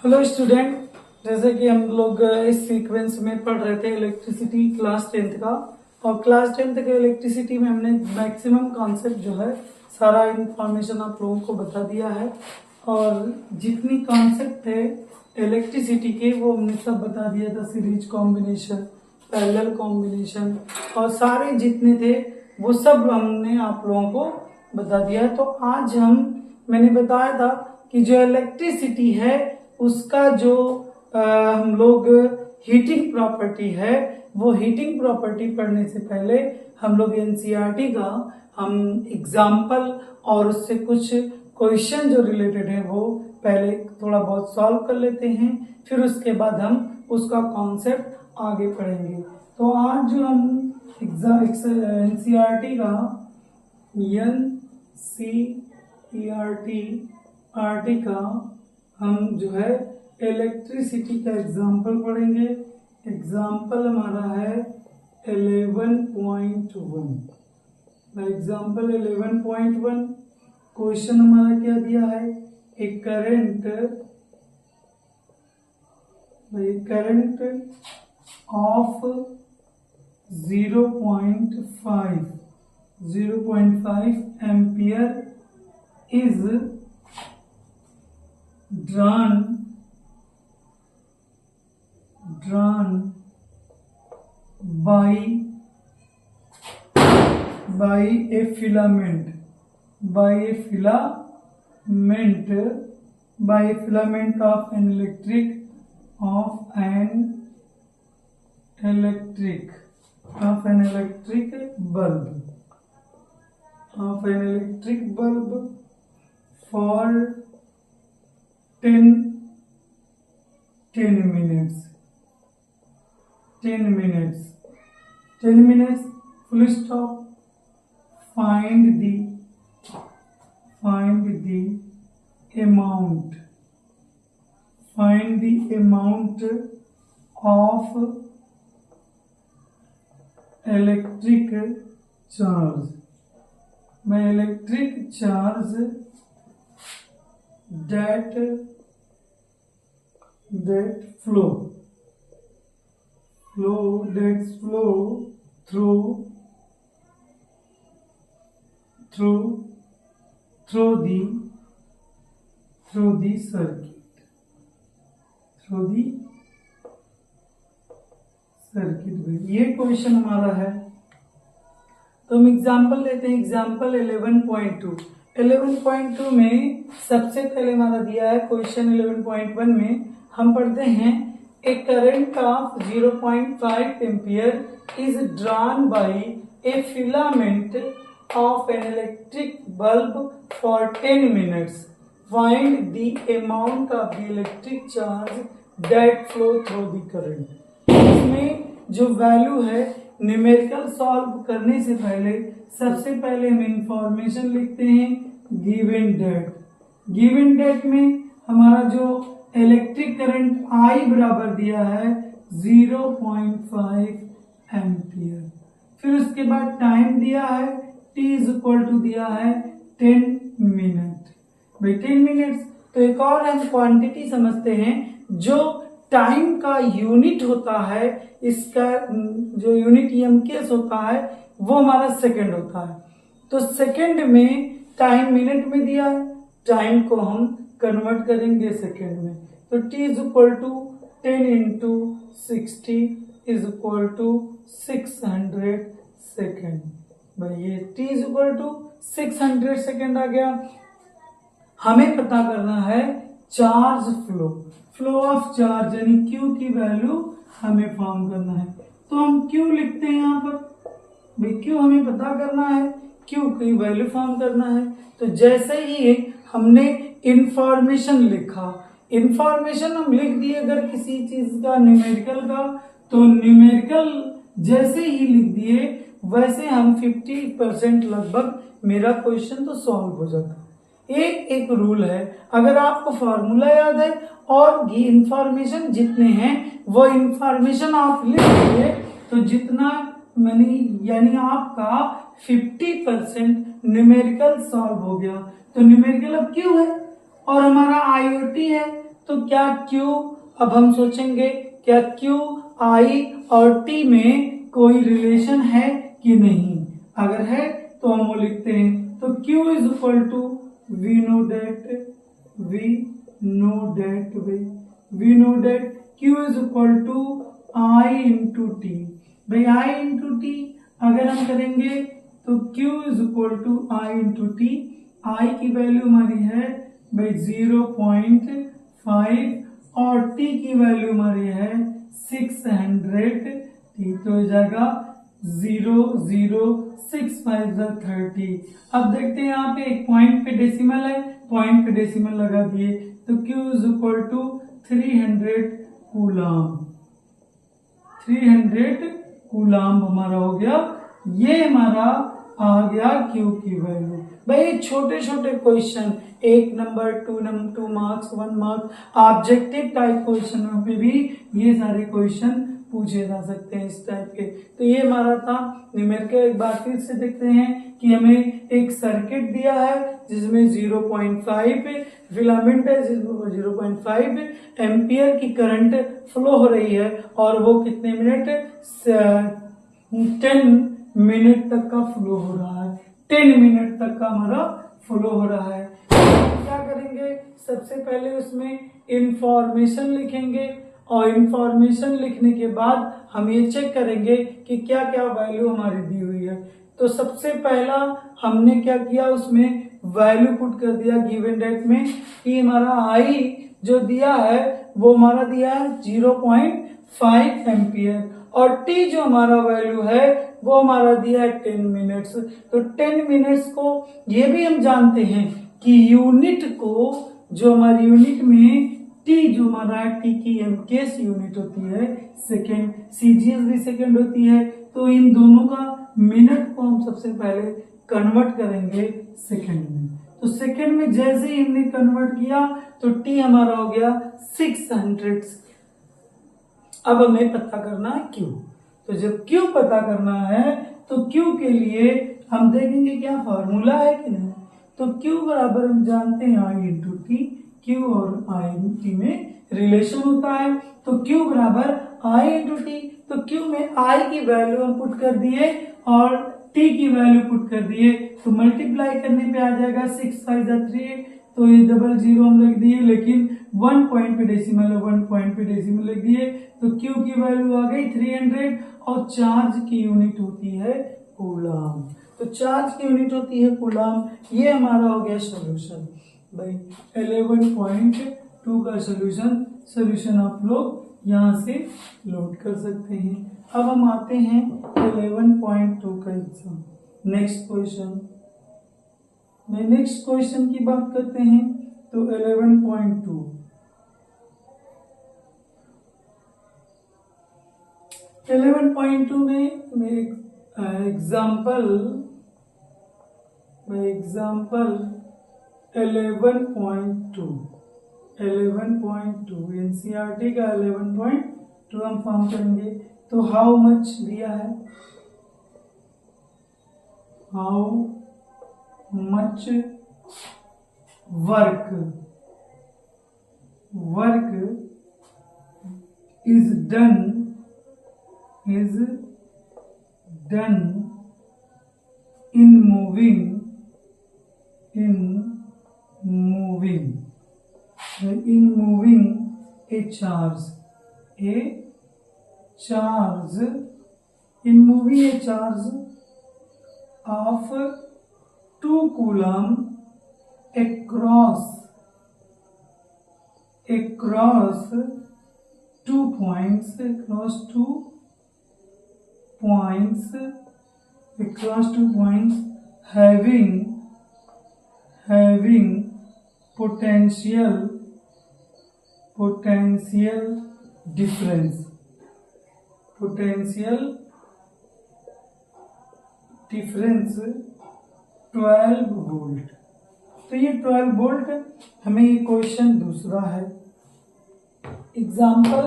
Hello student, जैसे कि हम लोग इस सीक्वेंस में पढ़ रहे थे इलेक्ट्रिसिटी क्लास 10th का। और क्लास 10th के इलेक्ट्रिसिटी में हमने मैक्सिमम कॉन्सेप्ट जो है सारा इंफॉर्मेशन आप लोगों को बता दिया है। और जितनी कॉन्सेप्ट थे इलेक्ट्रिसिटी के वो हमने सब बता दिया था। सीरीज कॉम्बिनेशन, पैरेलल कॉम्बिनेशन और सारे जितने थे वो सब हमने आप लोगों को बता दिया है। तो आज मैंने बताया था कि जो इलेक्ट्रिसिटी है उसका जो हम लोग हीटिंग प्रॉपर्टी है, वो हीटिंग प्रॉपर्टी पढ़ने से पहले हम लोग एनसीईआरटी का हम एग्जाम्पल और उससे कुछ क्वेश्चन जो रिलेटेड है वो पहले थोड़ा बहुत सॉल्व कर लेते हैं, फिर उसके बाद हम उसका कॉन्सेप्ट आगे पढ़ेंगे। तो आज जो हम एनसीईआरटी का एनसीईआरटी का हम जो है इलेक्ट्रिसिटी का एग्जाम्पल पढ़ेंगे। एग्जाम्पल हमारा है 11.1। एग्जाम्पल 11.1 क्वेश्चन हमारा क्या दिया है? एक current of 0.5 ampere is drawn by a filament of an electric bulb for 10 minutes, full stop. Find the amount of electric charge that flow through the circuit. ये question हमारा है। तो हम एग्जाम्पल लेते हैं। एग्जाम्पल 11.2 में सबसे पहले हमारा दिया है क्वेश्चन 11.1 में हम पढ़ते हैं a current of 0.5 ampere is drawn by a filament of an electric bulb for 10 minutes. Find the amount of the electric charge that flow through the current. इसमें जो वैल्यू है न्यूमेरिकल सॉल्व करने से पहले सबसे पहले हम इंफॉर्मेशन लिखते हैं गिवन डेट में हमारा जो इलेक्ट्रिक करंट I बराबर दिया है 0.5 एम्पियर। फिर उसके बाद टाइम दिया है T इज इक्वल टू दिया है 10 मिनट। भाई 10 मिनट्स। तो एक और हम क्वांटिटी समझते हैं जो टाइम का यूनिट होता है, इसका जो यूनिट EMKS होता है वो हमारा सेकंड होता है। तो सेकंड में टाइम मिनट में दिया है, टाइम को हम कन्वर्ट करेंगे सेकंड में। तो T is equal to 10 into 60 is equal to 600 second. भाई ये T is equal to 600 second आ गया। हमें पता करना है चार्ज फ्लो ऑफ चार्ज यानी Q की वैल्यू हमें फाउंड करना है। तो हम Q लिखते हैं यहाँ पर। भाई Q हमें पता करना है, Q की वैल्यू फाउंड करना है। तो जैसे ही हमने इंफॉर्मेशन लिखा, इंफॉर्मेशन हम लिख दिए अगर किसी चीज का न्यूमेरिकल का, तो न्यूमेरिकल जैसे ही लिख दिए वैसे हम 50% लगभग मेरा क्वेश्चन तो सॉल्व हो जाता। एक रूल है, अगर आपको फॉर्मूला याद है और इंफॉर्मेशन जितने हैं वो इंफॉर्मेशन आप लिख दिए तो जितना यानी आपका 50% न्यूमेरिकल सॉल्व हो गया। तो न्यूमेरिकल अब क्यों है और हमारा आईओटी है, तो क्या Q, अब हम सोचेंगे क्या Q, I और T में कोई रिलेशन है कि नहीं। अगर है तो हम वो लिखते हैं, तो Q is equal to we know that Q is equal to I into T. भाई I इंटू टी अगर हम करेंगे तो Q is equal to I into T. I की वैल्यू हमारी है भाई 0.5 और T की वैल्यू हमारी है 600 T, तो हो जाएगा 0.065 अब देखते हैं यहाँ पे एक पॉइंट पे डेसिमल है, पॉइंट पे डेसिमल लगा दिए, तो Q is equal to 300 coulomb. 300 coulomb हमारा हो गया, ये हमारा आ गया Q की वैल्यू। भाई छोटे छोटे question 1 number 2 marks 1 marks objective type क्वेश्चनों पे भी ये सारे क्वेश्चन पूछे जा सकते हैं इस टाइप के। तो ये हमारा था न्यूमेरिकल। एक बार फिर से देखते हैं कि हमें एक सर्किट दिया है जिसमें 0.5 फिलामेंट है, जिसमें 0.5 एम्पियर की करंट फ्लो हो रही है और वो कितने मिनट, 10 मिनट तक का फ्लो हो रहा है। 10 मिनट तक का हमारा फ्लो हो रहा है। क्या करेंगे, सबसे पहले उसमें इंफॉर्मेशन लिखेंगे और इंफॉर्मेशन लिखने के बाद हम ये चेक करेंगे कि क्या क्या वैल्यू हमारी दी हुई है। तो सबसे पहला हमने क्या किया, उसमें वैल्यू पुट कर दिया गिवन डेट में कि हमारा आई जो दिया है वो हमारा दिया है 0.5 एम्पियर और टी जो हमारा वैल्यू है वो हमारा दिया है 10 मिनट्स। तो 10 मिनट्स को ये भी हम जानते हैं कि यूनिट को, जो हमारी यूनिट में टी जो हमारा है, टी की एमकेएस यूनिट होती है सेकेंड, सीजीएस भी सेकेंड होती है। तो इन दोनों का मिनट को हम सबसे पहले कन्वर्ट करेंगे सेकेंड में। तो सेकेंड में जैसे ही हमने कन्वर्ट किया तो टी हमारा हो गया 600। अब हमें पता करना है क्यू। तो जब क्यू पता करना है तो क्यू के लिए हम देखेंगे क्या फॉर्मूला है कि नहीं। तो क्यू बराबर हम जानते हैं आई इंटू टी, क्यू और आई टी में रिलेशन होता है। तो क्यू बराबर आई इंटू टी, तो क्यू में आई की वैल्यू हम पुट कर दिए और टी की वैल्यू पुट कर दिए, तो मल्टीप्लाई करने पे आ जाएगा 6 5 3, तो ये 00 हम लिख दिए, लेकिन 1 पॉइंट पे डेसिमल है, 1 पॉइंट पे डेसिमल लिख दिए। तो क्यू की वैल्यू आ गई 300 और चार्ज की यूनिट होती है कूलम। तो चार्ज की यूनिट होती है कूलम। ये हमारा हो गया सॉल्यूशन भाई 11.2 का सॉल्यूशन आप लोग यहाँ से लोड कर सकते हैं। अब हम आते हैं 11.2 का एग्जाम। नेक्स्ट क्वेश्चन की बात करते हैं। तो 11.2 में एग्जाम्पल 11.2 एनसीईआरटी का 11.2 हम फॉर्म करेंगे। तो हाउ मच दिया है, how much work is done in moving a charge of 2 coulomb across 2 points having potential difference 12 volt. तो ये 12 वोल्ट हमें ये क्वेश्चन दूसरा है, एग्जाम्पल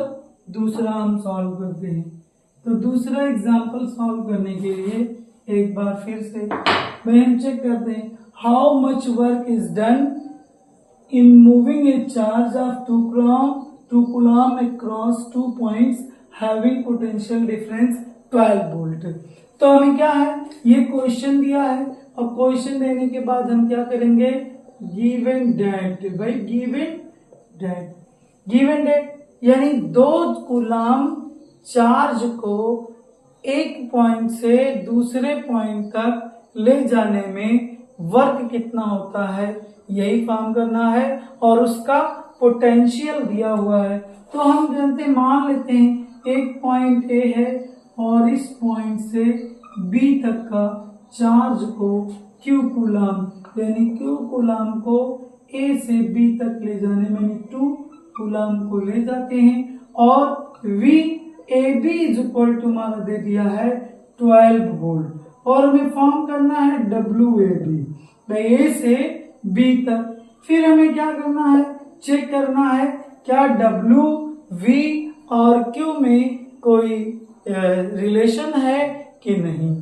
दूसरा हम सॉल्व करते हैं। तो दूसरा एग्जाम्पल सॉल्व करने के लिए एक बार फिर से हम चेक करते हैं how much work is done in moving a charge of 2 coulomb across 2 points having potential difference 12 volt. तो हमें क्या है, ये क्वेश्चन दिया है और क्वेश्चन देने के बाद हम क्या करेंगे, गिवन डेट, भाई गिवन डेट यानी 2 कूलम्ब चार्ज को एक पॉइंट से दूसरे पॉइंट तक ले जाने में वर्क कितना होता है यही काम करना है और उसका पोटेंशियल दिया हुआ है। तो हम जानते मान लेते हैं एक पॉइंट ए है और इस पॉइंट से बी तक का चार्ज को क्यू कूलम्ब यानी क्यू कूलम्ब को ए से बी तक ले जाने में 2 कूलम्ब को ले जाते हैं और V A B is equal to हमारा दे दिया है 12 वोल्ट और हमें फॉर्म करना है डब्ल्यू ए बी ए से बी तक। फिर हमें क्या करना है, चेक करना है क्या डब्ल्यू वी और क्यू में कोई रिलेशन है कि नहीं।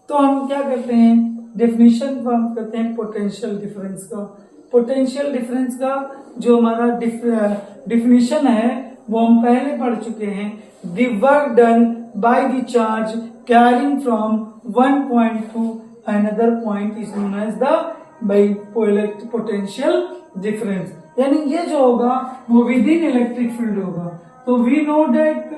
तो हम क्या करते हैं, डेफिनेशन फॉर्म करते हैं पोटेंशियल डिफरेंस का। पोटेंशियल डिफरेंस का जो हमारा डिफिनेशन है वो हम पहले पढ़ चुके हैं। The work done by the charge carrying from one point to another point is known as the potential difference, यानी ये जो होगा वो विद इन इलेक्ट्रिक फील्ड होगा। तो we know that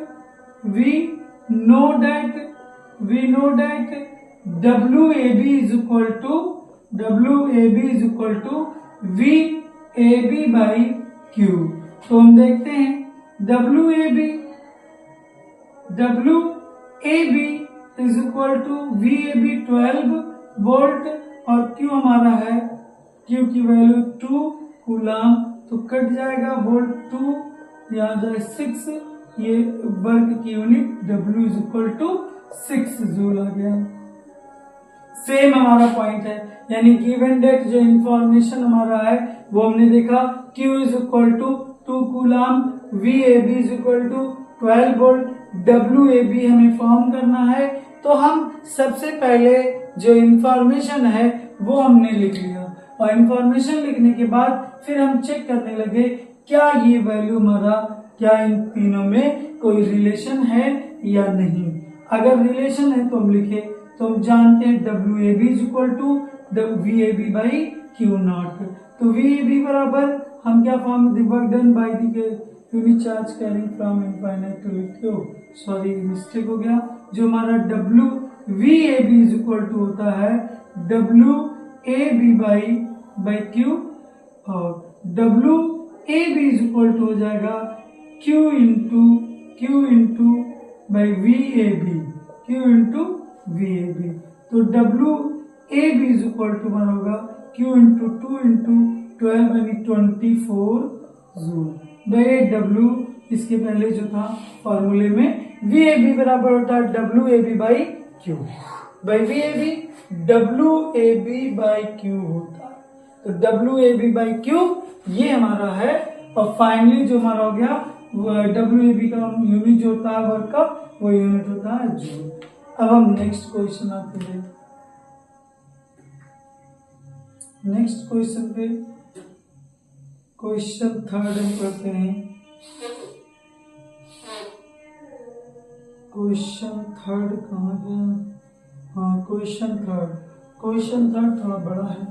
WAB is equal to VAB by Q। तो हम देखते हैं WAB is equal to VAB 12 volt और Q हमारा है, Q की वैल्यू 2 कूलम्ब, तो कट जाएगा वोल्ट 2 यहाँ जाए 6, ये वर्क की unit W is equal to 6 जूल आ गया। सेम हमारा पॉइंट है, यानी गिवन डेट जो इंफॉर्मेशन हमारा है वो हमने देखा Q is equal to 2 coulomb, VAB is equal to 12 volt, WAB हमें फॉर्म करना है। तो हम सबसे पहले जो इंफॉर्मेशन है वो हमने लिख लिया और इंफॉर्मेशन लिखने के बाद फिर हम चेक करने लगे क्या ये वैल्यू हमारा, क्या इन तीनों में कोई रिलेशन है या नहीं। अगर रिलेशन है तो हम लिखे, तो हम जानते हैं WAB is equal to VAB by Q naught. तो VAB बराबर हम क्या form, the work done by the unit charge carrying from infinite to infinity, sorry mistake हो गया। जो हमारा VAB इज इक्वल टू होता है WAB बाई Q और WAB इज इक्वल टू हो जाएगा Q इंटू बाई VAB। तो WAB is equal to one होगा Q इंटू 2 इंटू 12 यानी 24 जूल बाई W। इसके पहले जो था फॉर्मूले में VAB बराबर होता है WAB by Q by VAB, WAB by Q होता है। तो WAB बाई Q ये हमारा है और फाइनली जो हमारा हो गया WAB का यूनिट जो होता है वर्क का वो यूनिट होता है जूल। अब हम नेक्स्ट क्वेश्चन आते हैं। नेक्स्ट क्वेश्चन पे क्वेश्चन थर्ड हम करते हैं। क्वेश्चन थर्ड कहाँ गया, हाँ क्वेश्चन थर्ड थोड़ा बड़ा है,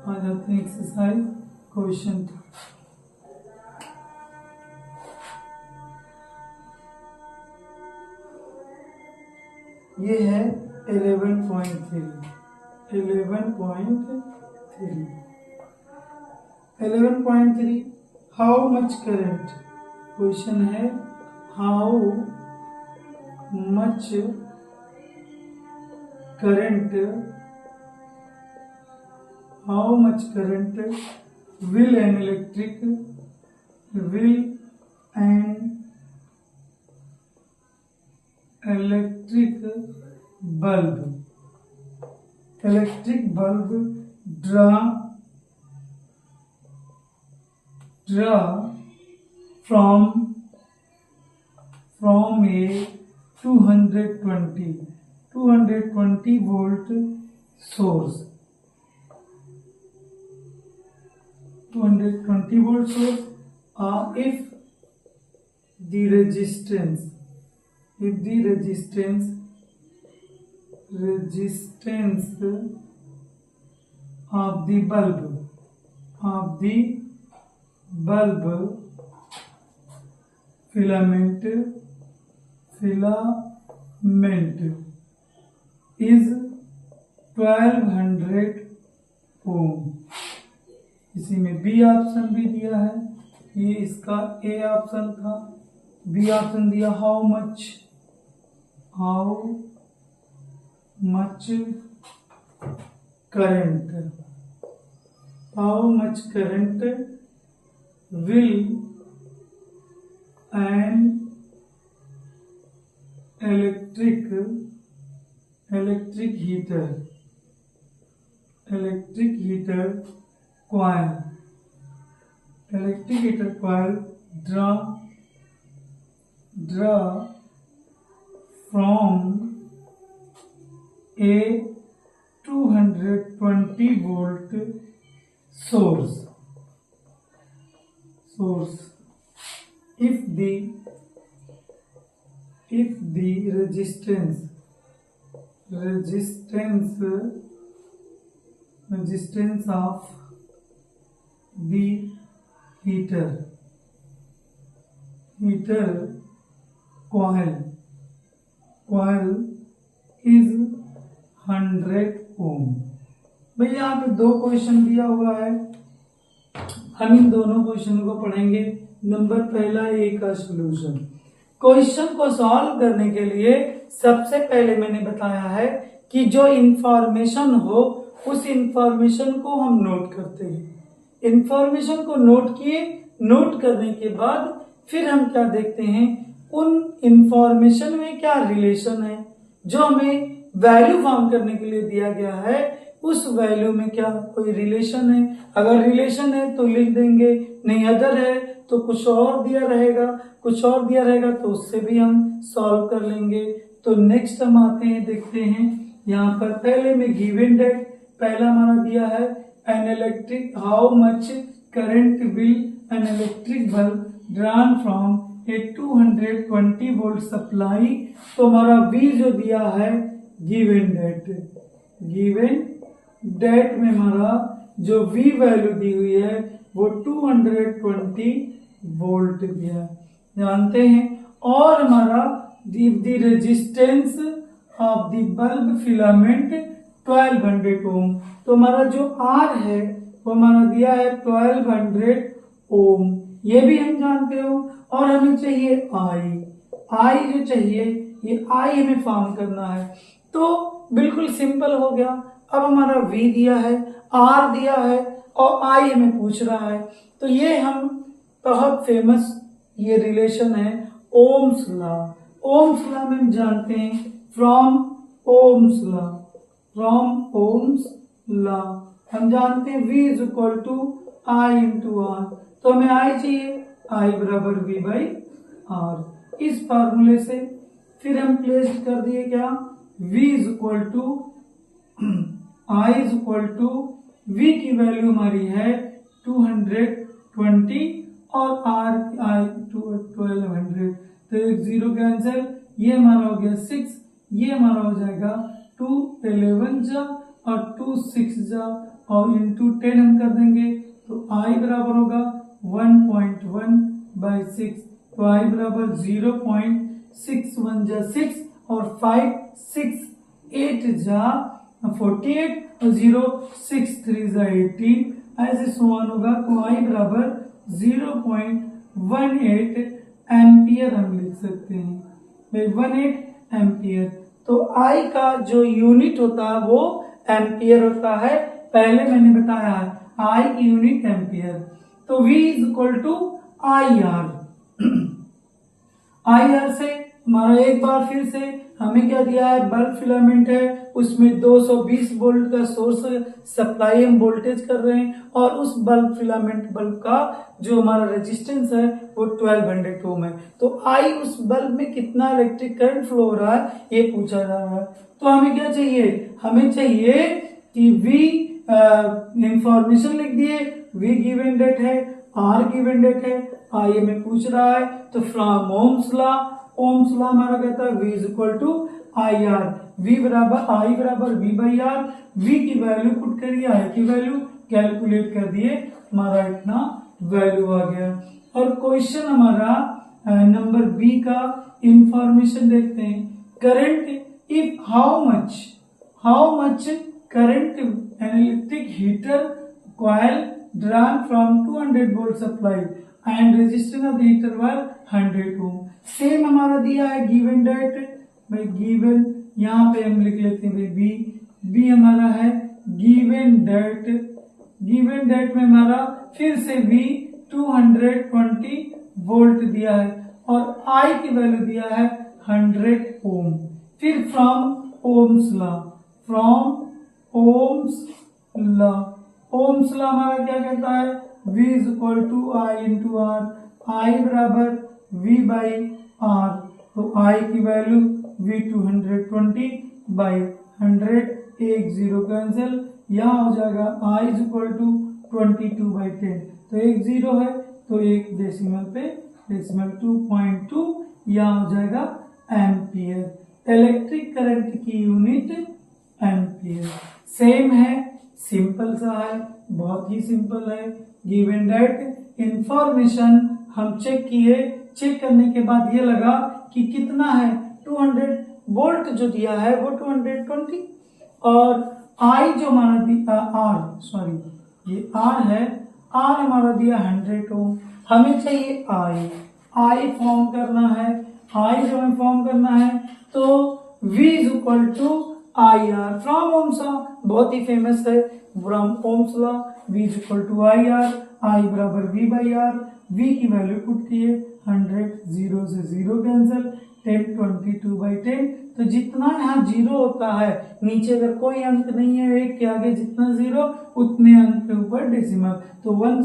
आ जाते हैं एक्सरसाइज क्वेश्चन थर्ड। ये है 11.3 हाउ मच करंट, क्वेश्चन है how much current will an electric bulb draw from a 220 volt source 220 volt source. If the resistance of the bulb filament is 1200 ohm. इसी में बी ऑप्शन भी दिया है, ये इसका ए ऑप्शन था। B option दिया how much current will an electric heater coil draw from a 220 volt source. If the resistance of the heater coil is 100 ohm. भाई यहाँ पे दो क्वेश्चन दिया हुआ है, हम इन दोनों क्वेश्चन को पढ़ेंगे। नंबर पहला ए का सॉल्यूशन। क्वेश्चन को सॉल्व करने के लिए सबसे पहले मैंने बताया है कि जो इंफॉर्मेशन हो उस इंफॉर्मेशन को हम नोट करते हैं। इंफॉर्मेशन को नोट किए, नोट करने के बाद फिर हम क्या देखते हैं, उन इंफॉर्मेशन में क्या रिलेशन है, जो हमें वैल्यू फॉर्म करने के लिए दिया गया है उस वैल्यू में क्या कोई रिलेशन है। अगर रिलेशन है तो लिख देंगे, नहीं अदर है तो कुछ और दिया रहेगा तो उससे भी हम सॉल्व कर लेंगे। तो नेक्स्ट हम आते हैं, देखते हैं यहाँ पर पहले में गिवन डेट पहला हमारा दिया है an electric how much current will an electric bulb drawn from A 220 volt supply. तो हमारा V जो दिया है गिवन डेट में हमारा जो V वैल्यू दी हुई है वो 220 वोल्ट दिया है, जानते हैं। और हमारा the resistance of the bulb filament 1200 ओम। तो हमारा जो R है वो हमारा दिया है 1200 ओम, ये भी हम जानते हो। और हमें चाहिए I जो चाहिए ये I हमें फॉर्म करना है। तो बिल्कुल सिंपल हो गया। अब हमारा V दिया है, R दिया है और I हमें पूछ रहा है। तो ये हम बहुत फेमस ये रिलेशन है ओम्स लॉ। ओम्स लॉ में हम जानते हैं फ्रॉम ओम्स लॉ हम जानते हैं V is equal to I into R। तो हमें I चाहिए, I बराबर V बाई R। इस फार्मूले से फिर हम प्लेस कर दिए क्या, V is equal to I is equal to V की वैल्यू हमारी है 220 और R I 1200। तो एक जीरो कैंसिल, ये हमारा हो गया 6, ये हमारा हो जाएगा 2 11 जा और 2 6 जा और इंटू 10 हम कर देंगे। तो I बराबर होगा 1.1 बाई 6। तो I बराबर 0.61 जा 6 और 5 6 8 जा 48 और 0 6 3 जा 18, ऐसे समान होगा। तो I बराबर 0.18 एम्पियर हम लिख सकते हैं, 18 एम्पियर। तो I का जो यूनिट होता है वो एम्पियर होता है, पहले मैंने बताया है I की यूनिट एम्पियर। तो V is equal to IR। IR से हमारा एक बार फिर से हमें क्या दिया है, बल्ब फिलामेंट है, उसमें 220 वोल्ट का सोर्स सप्लाई हम वोल्टेज कर रहे हैं और उस बल्ब फिलामेंट बल्ब का जो हमारा रेजिस्टेंस है वो 1200 ओम है। तो आई उस बल्ब में कितना इलेक्ट्रिक करंट फ्लो हो रहा है ये पूछा जा रहा है। तो हमें क्या चाहिए, हमें चाहिए कि V इंफॉर्मेशन लिख दिए V गिवन डेट है, R गिवन डेट है, I हमें पूछ रहा है तो फ्रॉम ओम्स लॉ हमारा कहता है V is equal to I R, V बराबर I बराबर V बाई आर, V की वैल्यू पुट करिए, I की वैल्यू कैलकुलेट कर दिए, हमारा इतना वैल्यू आ गया। और क्वेश्चन हमारा नंबर बी का इंफॉर्मेशन देखते हैं। Current if how much current N electric heater coil drawn from 200 volt supply and resistance of the heater were 100 ohm। Same हमारा दिया है गिवन डेट, भाई गिवन यहाँ पे हम लिख लेते हैं भाई बी हमारा है गिवन डेट में हमारा फिर से V 220 वोल्ट दिया है और I की वैल्यू दिया है 100 ओम। फिर फ्रॉम ओम्स लॉ हमारा क्या कहता है, V is equal to I into R, I बराबर V बाई आर, तो I की वैल्यू V 220 बाई 100, एक जीरो कैंसिल, यहाँ हो जाएगा I is equal to 22 by 10, तो एक जीरो है तो एक डेसिमल पे डेसिमल 2.2, यहाँ हो जाएगा एम्पियर। इलेक्ट्रिक करंट की यूनिट एम्पियर। सेम है, सिंपल सा है, बहुत ही सिंपल है। गिवन डेट इंफॉर्मेशन हम चेक किए, चेक करने के बाद ये लगा कि कितना है 200 वोल्ट जो दिया है वो 220 और I जो हमारा दिया ये R है, R हमारा दिया 100 ओम। हमें चाहिए I फॉर्म करना है, I जो हमें फॉर्म करना है तो V is equal to I R from Ohm's law, बहुत ही फेमस है, from Ohm's law V is equal to I R, I बराबर V बाई आर, V की वैल्यू पुट किए 100, जीरो से जीरो कैंसिल, 10 22 बाई 10, तो जितना यहाँ जीरो होता है नीचे अगर कोई अंक नहीं है एक के आगे जितना जीरो उतने अंक के ऊपर डेसिमल, तो 1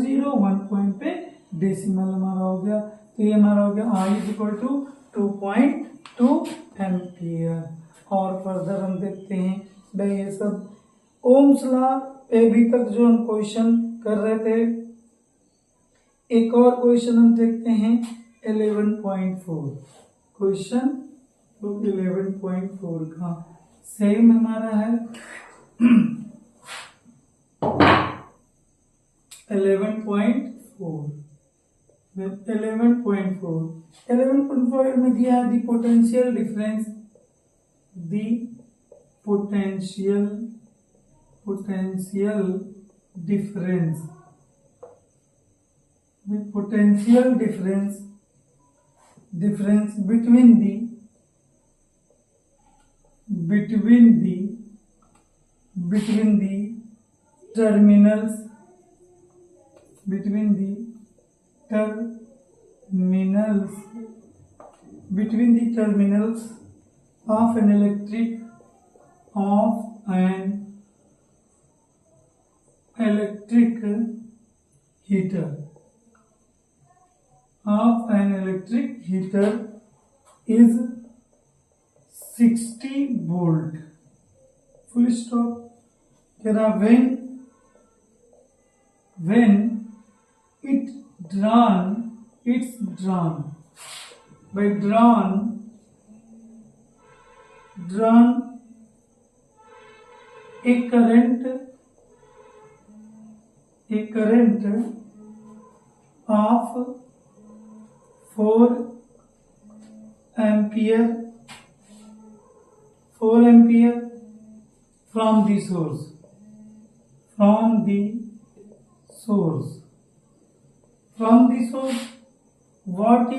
पॉइंट पे डेसिमल हमारा हो गया, तो ये हमारा हो गया I is equal to 2.2 ampere. और फर्दर हम देखते हैं भाई ये सब ओम्स लॉ अभी तक जो हम क्वेश्चन कर रहे थे, एक और क्वेश्चन हम देखते हैं 11.4 क्वेश्चन 11.4 का सेम हमारा है 11.4 में दिया है the potential difference, the potential difference between the terminals of an electric heater is 60 volt, full stop। when it's drawn by drawn a current of 4 ampere from the source what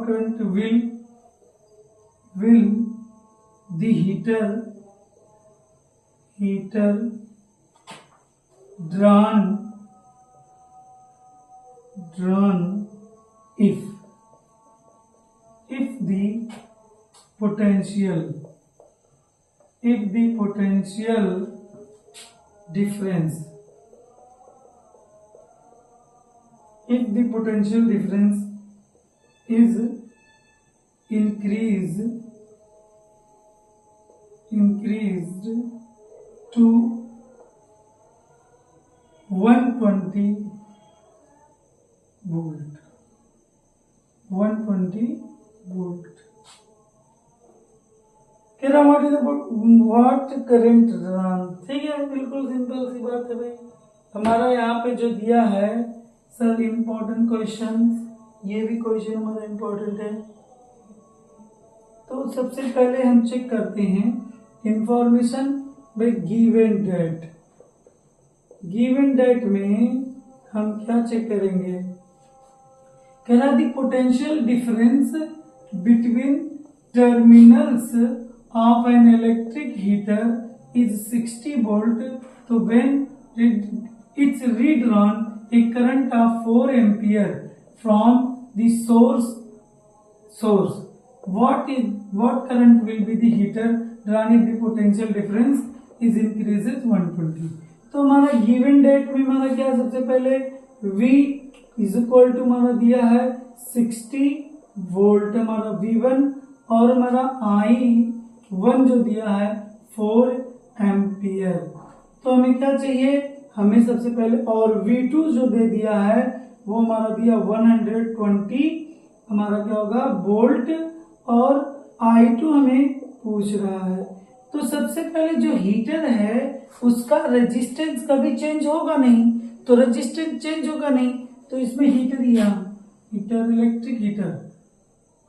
current will the heater drawn if the potential difference if the potential difference is increased to 120 volt, 120 volt. कह रहा what current run, ठीक है, बिल्कुल simple सी बात है भाई. हमारा यहाँ पे जो दिया है सर इम्पोर्टेंट क्वेश्चन, ये भी क्वेश्चन हमारा इम्पोर्टेंट है. तो सबसे पहले हम चेक करते हैं information by given date. Given date में हम क्या चेक करेंगे, कह रहा the potential difference between terminals of an electric heater is 60 volt. तो when it's redrawn a current of 4 ampere from the source. What current will be the heater drawn if the potential difference is increases 120. तो हमारा given date में हमारा क्या, सबसे पहले V is equal to हमारा दिया है 60 वोल्ट हमारा V1 और हमारा I1 जो दिया है 4 एम्पियर. तो हमें क्या चाहिए, हमें सबसे पहले, और V2 जो दे दिया है वो हमारा दिया 120 हमारा क्या होगा वोल्ट, और I2 हमें पूछ रहा है. तो सबसे पहले जो हीटर है उसका रेजिस्टेंस कभी चेंज होगा नहीं, तो रेजिस्टेंस चेंज होगा नहीं, तो इसमें हीटर इलेक्ट्रिक हीटर,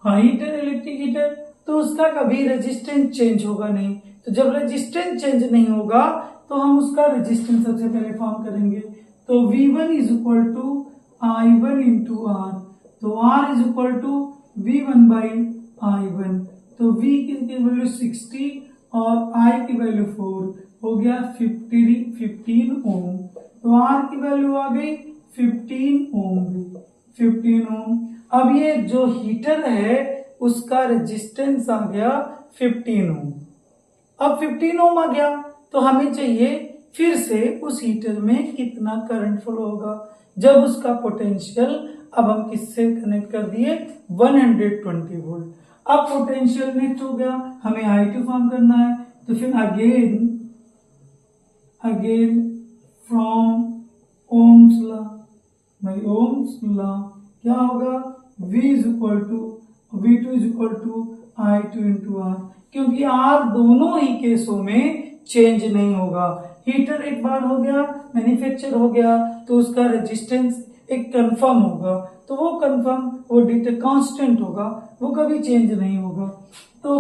हाँ हीटर इलेक्ट्रिक हीटर, तो उसका कभी रेजिस्टेंस चेंज होगा नहीं. तो जब रेजिस्टेंस चेंज नहीं होगा तो हम उसका रेजिस्टेंस सबसे पहले फॉर्म करेंगे. तो V1 is equal to I1 into R. तो R is equal to V1 by I1. तो V की वैल्यू 60 और I की वैल्यू 4 हो गया 15 ओम. तो R की वैल्यू आ गई 15 ओम. अब ये जो हीटर है उसका रेजिस्टेंस आ गया 15 ओम. अब 15 ओम आ गया तो हमें चाहिए फिर से उस हीटर में कितना करंट फ्लो होगा जब उसका पोटेंशियल, अब हम किससे कनेक्ट कर दिए 120 वोल्ट. अब पोटेंशियल नेक्स्ट हो गया, हमें I2 फॉर्म करना है. तो फिर again from Ohm's law, by Ohm's law क्या होगा, V is equal to V2 is equal to I2 into R. क्योंकि R दोनों ही केसों में चेंज नहीं होगा. हीटर एक बार हो गया मैन्युफैक्चर हो गया तो उसका रेजिस्टेंस एक कंफर्म होगा, तो वो कंफर्म वो डेटा कांस्टेंट होगा, वो कभी चेंज नहीं होगा. तो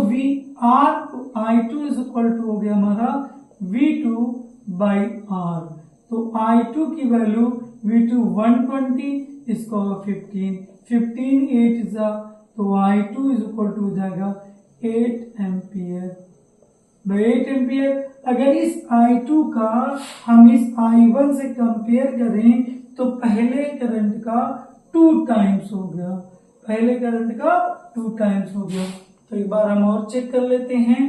I2 इज इक्वल टू हो गया हमारा V2 बाई R. तो I2 की वैल्यू V2 120, इसका होगा 15 8 जा, तो I2 इज इक्वल टू हो जाएगा 8 एम्पियर. 8 एम्पियर. अगर इस I2 का हम इस I1 से कंपेयर करें तो पहले करंट का 2 टाइम्स हो गया, तो एक बार हम और चेक कर लेते हैं.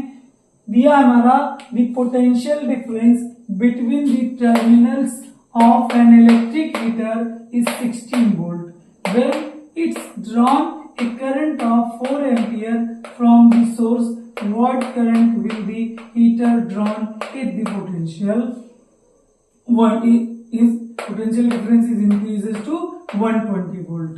दिया हमारा the potential difference between the terminals of an electric heater is 16 volt when it's drawn a current of 4 ampere from the source. What current will the heater drawn if the potential difference is increases to 120 volt.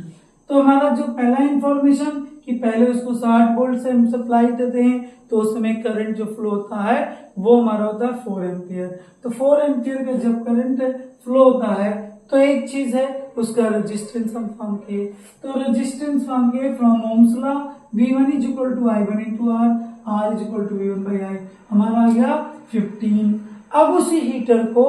तो हमारा जो पहला information कि पहले उसको 60 volt से हम supply देते हैं तो उस समय करंट जो फ्लो होता है वो हमारा होता है 4 एम्पियर. तो 4 एम्पियर का जब करंट फ्लो होता है तो एक चीज है उसका रेजिस्टेंस हम फॉर्म किए. तो रेजिस्टेंस फॉर्म किए from Ohm's law, V1 is equal to I1 into R is equal to V1 by I. हमारा आ गया 15. अब उसी हीटर को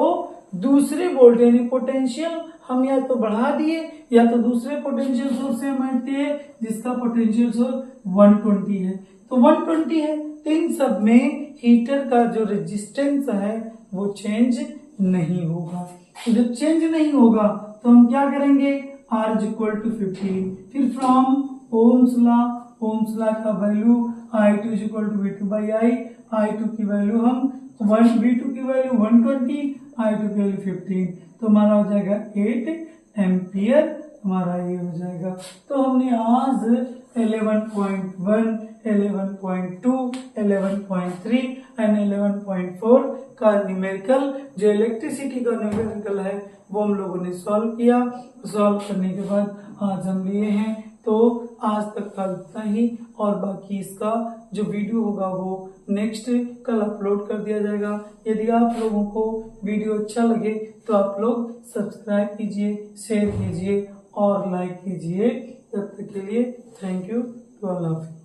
दूसरे वोल्ट यानी पोटेंशियल हम या तो बढ़ा दिए या तो दूसरे पोटेंशियल सोर्स से हम दिए जिसका पोटेंशियल सोर्स 120 है. तो 120 है तो इन सब में हीटर का जो रेजिस्टेंस है वो चेंज नहीं होगा. तो जब चेंज नहीं होगा तो हम क्या करेंगे, R इज इक्वल टू 15. फिर फ्रॉम ओम्स लॉ का value I2 is equal to V2 by I2 की वैल्यू हम V2 की वैल्यू 120, I2 की वैल्यू 15. तो हमारा हो जाएगा 8 एम्पियर हमारा ये हो जाएगा। तो हमने आज 11.1, 11.2, 11.3 एंड 11.4 का न्यूमेरिकल, जो इलेक्ट्रिसिटी का न्यूमेरिकल है वो हम लोगों ने सॉल्व किया। सॉल्व करने के बाद आज हम लिए हैं। तो आज तक का इतना ही, और बाकी इसका जो वीडियो होगा वो नेक्स्ट कल अपलोड कर दिया जाएगा। यदि आप लोगों को वीडियो अच्छा लगे तो आप लोग सब्सक्राइब कीजिए, शेयर कीजिए और लाइक कीजिए। तब तक के लिए thank you to all of you.